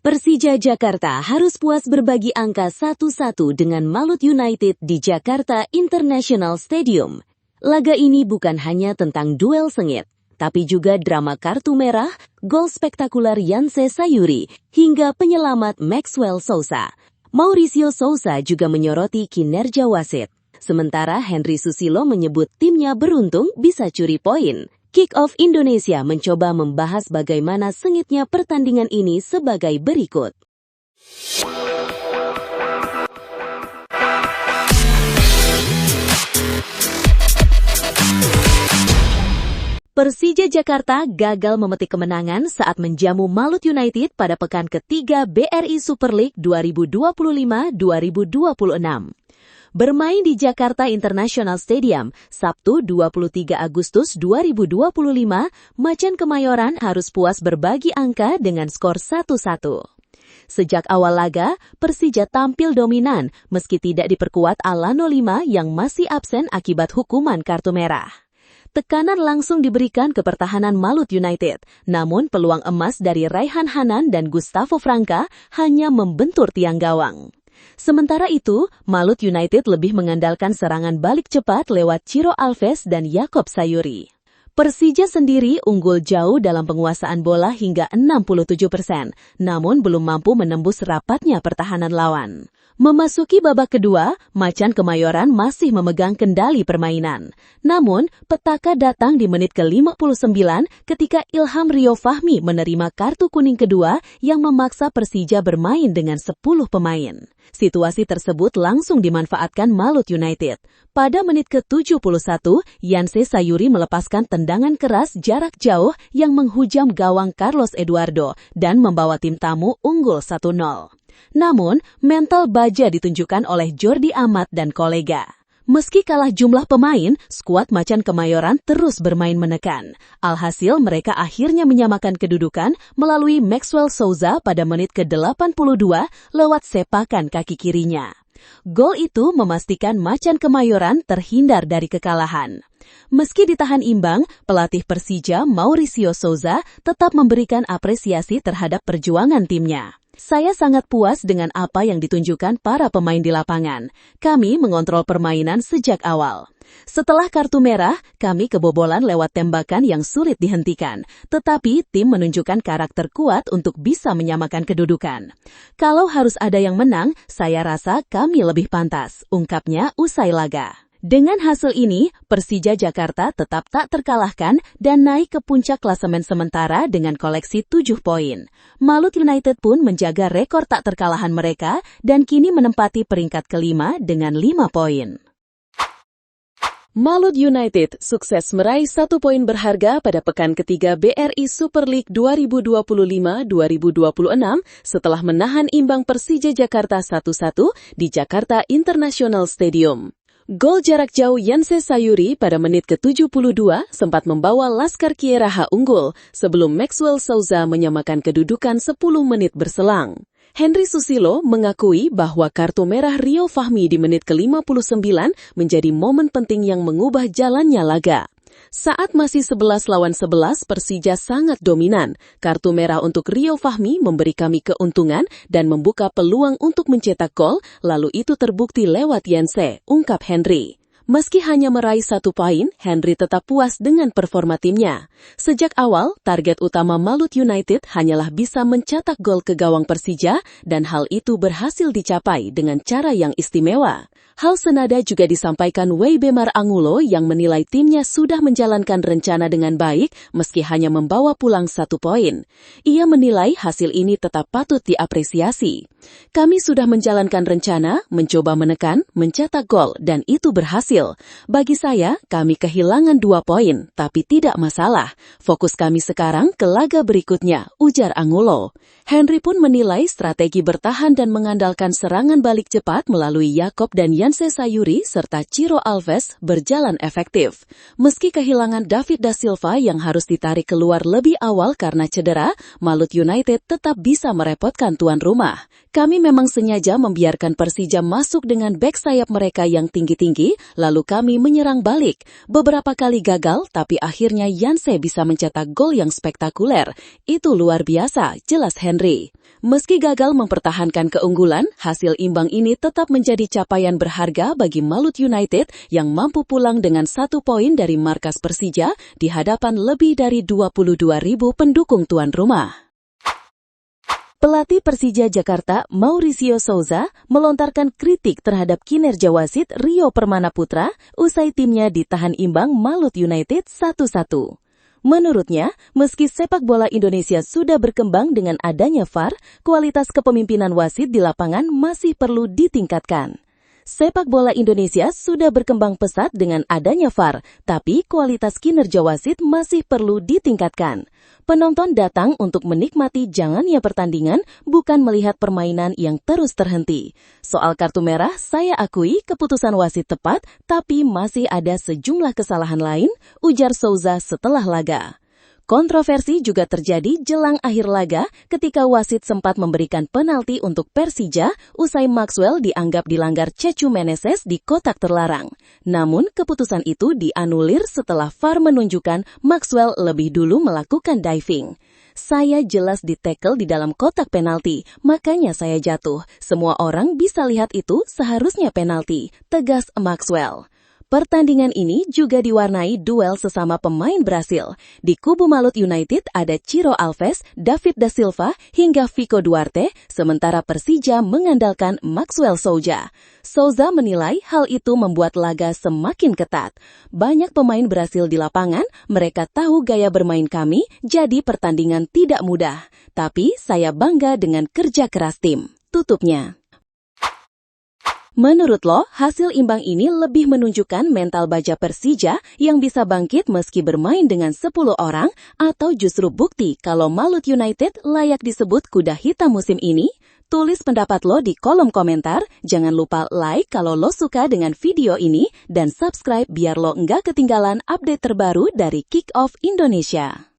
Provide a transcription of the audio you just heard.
Persija Jakarta harus puas berbagi angka 1-1 dengan Malut United di Jakarta International Stadium. Laga ini bukan hanya tentang duel sengit, tapi juga drama kartu merah, gol spektakuler Yanse Sayuri, hingga penyelamat Maxwell Sousa. Mauricio Sousa juga menyoroti kinerja wasit. Sementara Henry Susilo menyebut timnya beruntung bisa curi poin. Kick-Off Indonesia mencoba membahas bagaimana sengitnya pertandingan ini sebagai berikut. Persija Jakarta gagal memetik kemenangan saat menjamu Malut United pada pekan ketiga BRI Super League 2025-2026. Bermain di Jakarta International Stadium, Sabtu 23 Agustus 2025, Macan Kemayoran harus puas berbagi angka dengan skor 1-1. Sejak awal laga, Persija tampil dominan meski tidak diperkuat Alano Lima yang masih absen akibat hukuman kartu merah. Tekanan langsung diberikan ke pertahanan Malut United, namun peluang emas dari Raihan Hanan dan Gustavo Franca hanya membentur tiang gawang. Sementara itu, Malut United lebih mengandalkan serangan balik cepat lewat Ciro Alves dan Yakob Sayuri. Persija sendiri unggul jauh dalam penguasaan bola hingga 67%, namun belum mampu menembus rapatnya pertahanan lawan. Memasuki babak kedua, Macan Kemayoran masih memegang kendali permainan. Namun, petaka datang di menit ke-59 ketika Ilham Rio Fahmi menerima kartu kuning kedua yang memaksa Persija bermain dengan 10 pemain. Situasi tersebut langsung dimanfaatkan Malut United. Pada menit ke-71, Yanse Sayuri melepaskan tendangan keras jarak jauh yang menghujam gawang Carlos Eduardo dan membawa tim tamu unggul 1-0. Namun, mental baja ditunjukkan oleh Jordi Amat dan kolega. Meski kalah jumlah pemain, skuad Macan Kemayoran terus bermain menekan. Alhasil mereka akhirnya menyamakan kedudukan melalui Maxwell Sousa pada menit ke-82 lewat sepakan kaki kirinya. Gol itu memastikan Macan Kemayoran terhindar dari kekalahan. Meski ditahan imbang, pelatih Persija Mauricio Sousa tetap memberikan apresiasi terhadap perjuangan timnya. Saya sangat puas dengan apa yang ditunjukkan para pemain di lapangan. Kami mengontrol permainan sejak awal. Setelah kartu merah, kami kebobolan lewat tembakan yang sulit dihentikan. Tetapi tim menunjukkan karakter kuat untuk bisa menyamakan kedudukan. Kalau harus ada yang menang, saya rasa kami lebih pantas, ungkapnya usai laga. Dengan hasil ini, Persija Jakarta tetap tak terkalahkan dan naik ke puncak klasemen sementara dengan koleksi 7 poin. Malut United pun menjaga rekor tak terkalahan mereka dan kini menempati peringkat kelima dengan 5 poin. Malut United sukses meraih 1 poin berharga pada pekan ketiga BRI Super League 2025-2026 setelah menahan imbang Persija Jakarta 1-1 di Jakarta International Stadium. Gol jarak jauh Yanse Sayuri pada menit ke-72 sempat membawa Laskar Kieraha unggul sebelum Maxwell Sousa menyamakan kedudukan 10 menit berselang. Henry Susilo mengakui bahwa kartu merah Rio Fahmi di menit ke-59 menjadi momen penting yang mengubah jalannya laga. Saat masih 11 lawan 11, Persija sangat dominan. Kartu merah untuk Rio Fahmi memberi kami keuntungan dan membuka peluang untuk mencetak gol, lalu itu terbukti lewat Yanse, ungkap Henry. Meski hanya meraih 1 poin, Henry tetap puas dengan performa timnya. Sejak awal, target utama Malut United hanyalah bisa mencetak gol ke gawang Persija dan hal itu berhasil dicapai dengan cara yang istimewa. Hal senada juga disampaikan Weibemar Angulo yang menilai timnya sudah menjalankan rencana dengan baik meski hanya membawa pulang 1 poin. Ia menilai hasil ini tetap patut diapresiasi. Kami sudah menjalankan rencana, mencoba menekan, mencetak gol, dan itu berhasil. Bagi saya, kami kehilangan 2 poin, tapi tidak masalah. Fokus kami sekarang ke laga berikutnya, ujar Angulo. Henry pun menilai strategi bertahan dan mengandalkan serangan balik cepat melalui Yakob dan Yanse Sayuri serta Ciro Alves berjalan efektif. Meski kehilangan David da Silva yang harus ditarik keluar lebih awal karena cedera, Malut United tetap bisa merepotkan tuan rumah. Kami memang sengaja membiarkan Persija masuk dengan bek sayap mereka yang tinggi-tinggi, lalu lalu kami menyerang balik. Beberapa kali gagal, tapi akhirnya Janse bisa mencetak gol yang spektakuler. Itu luar biasa, jelas Henry. Meski gagal mempertahankan keunggulan, hasil imbang ini tetap menjadi capaian berharga bagi Malut United yang mampu pulang dengan 1 poin dari markas Persija di hadapan lebih dari 22.000 pendukung tuan rumah. Pelatih Persija Jakarta, Mauricio Souza, melontarkan kritik terhadap kinerja wasit Rio Permanaputra usai timnya ditahan imbang Malut United 1-1. Menurutnya, meski sepak bola Indonesia sudah berkembang dengan adanya VAR, kualitas kepemimpinan wasit di lapangan masih perlu ditingkatkan. Sepak bola Indonesia sudah berkembang pesat dengan adanya VAR, tapi kualitas kinerja wasit masih perlu ditingkatkan. Penonton datang untuk menikmati jalannya pertandingan, bukan melihat permainan yang terus terhenti. Soal kartu merah, saya akui keputusan wasit tepat, tapi masih ada sejumlah kesalahan lain, ujar Souza setelah laga. Kontroversi juga terjadi jelang akhir laga ketika wasit sempat memberikan penalti untuk Persija usai Maxwell dianggap dilanggar Cecu Meneses di kotak terlarang. Namun keputusan itu dianulir setelah VAR menunjukkan Maxwell lebih dulu melakukan diving. Saya jelas ditekel di dalam kotak penalti, makanya saya jatuh. Semua orang bisa lihat itu seharusnya penalti, tegas Maxwell. Pertandingan ini juga diwarnai duel sesama pemain Brasil. Di kubu Malut United ada Ciro Alves, David da Silva, hingga Vico Duarte, sementara Persija mengandalkan Maxwell Souza. Souza menilai hal itu membuat laga semakin ketat. Banyak pemain Brasil di lapangan, mereka tahu gaya bermain kami, jadi pertandingan tidak mudah. Tapi saya bangga dengan kerja keras tim, tutupnya. Menurut lo, hasil imbang ini lebih menunjukkan mental baja Persija yang bisa bangkit meski bermain dengan 10 orang atau justru bukti kalau Malut United layak disebut kuda hitam musim ini? Tulis pendapat lo di kolom komentar, jangan lupa like kalau lo suka dengan video ini dan subscribe biar lo nggak ketinggalan update terbaru dari Kick Off Indonesia.